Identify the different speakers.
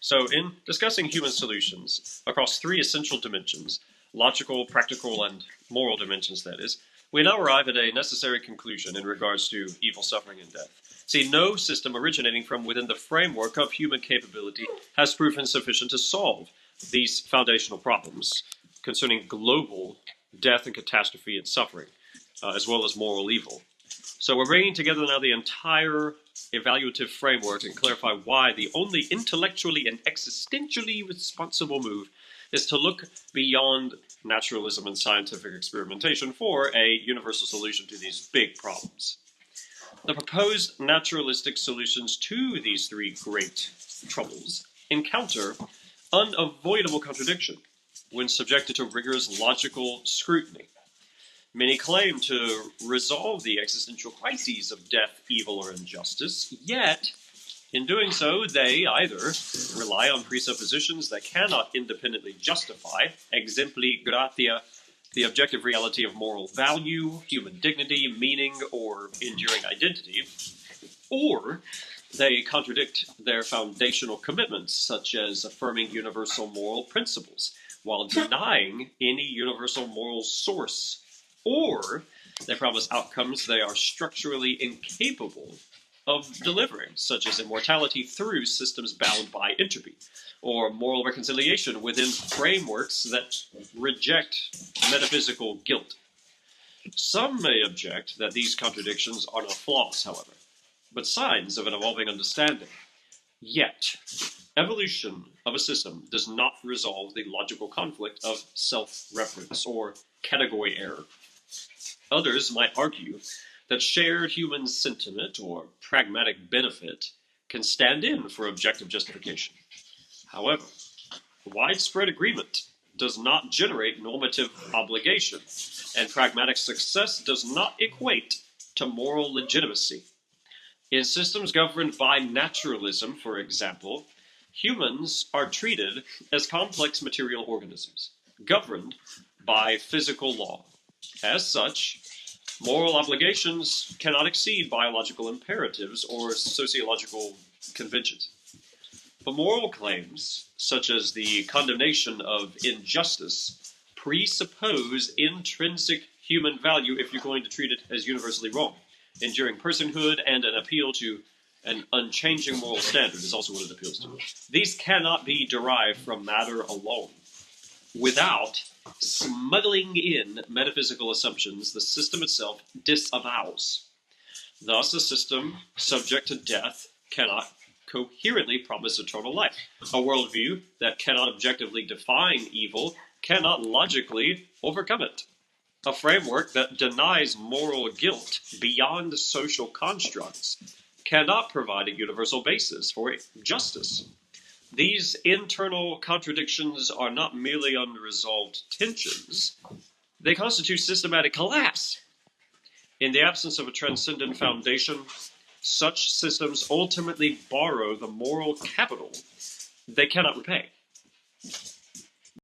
Speaker 1: So in discussing human solutions across three essential dimensions, logical, practical, and moral dimensions that is, we now arrive at a necessary conclusion in regards to evil, suffering, and death. See, no system originating from within the framework of human capability has proven sufficient to solve these foundational problems concerning global death and catastrophe and suffering, as well as moral evil. So we're bringing together now the entire evaluative framework and clarify why the only intellectually and existentially responsible move is to look beyond naturalism and scientific experimentation for a universal solution to these big problems. The proposed naturalistic solutions to these three great troubles encounter unavoidable contradiction when subjected to rigorous logical scrutiny. Many claim to resolve the existential crises of death, evil, or injustice, yet, in doing so, they either rely on presuppositions that cannot independently justify, exempli gratia, the objective reality of moral value, human dignity, meaning, or enduring identity, or they contradict their foundational commitments, such as affirming universal moral principles, while denying any universal moral source, or they promise outcomes they are structurally incapable of delivering, such as immortality through systems bound by entropy, or moral reconciliation within frameworks that reject metaphysical guilt. Some may object that these contradictions are not flaws, however, but signs of an evolving understanding. Yet, evolution of a system does not resolve the logical conflict of self-reference or category error. Others might argue that shared human sentiment or pragmatic benefit can stand in for objective justification. However, widespread agreement does not generate normative obligation, and pragmatic success does not equate to moral legitimacy. In systems governed by naturalism, for example, humans are treated as complex material organisms, governed by physical law. As such, moral obligations cannot exceed biological imperatives or sociological conventions. But moral claims, such as the condemnation of injustice, presuppose intrinsic human value if you're going to treat it as universally wrong. Enduring personhood and an appeal to an unchanging moral standard is also what it appeals to. These cannot be derived from matter alone. Without smuggling in metaphysical assumptions, the system itself disavows. Thus, a system subject to death cannot coherently promise eternal life. A worldview that cannot objectively define evil cannot logically overcome it. A framework that denies moral guilt beyond social constructs cannot provide a universal basis for justice. These internal contradictions are not merely unresolved tensions, they constitute systematic collapse. In the absence of a transcendent foundation, such systems ultimately borrow the moral capital they cannot repay.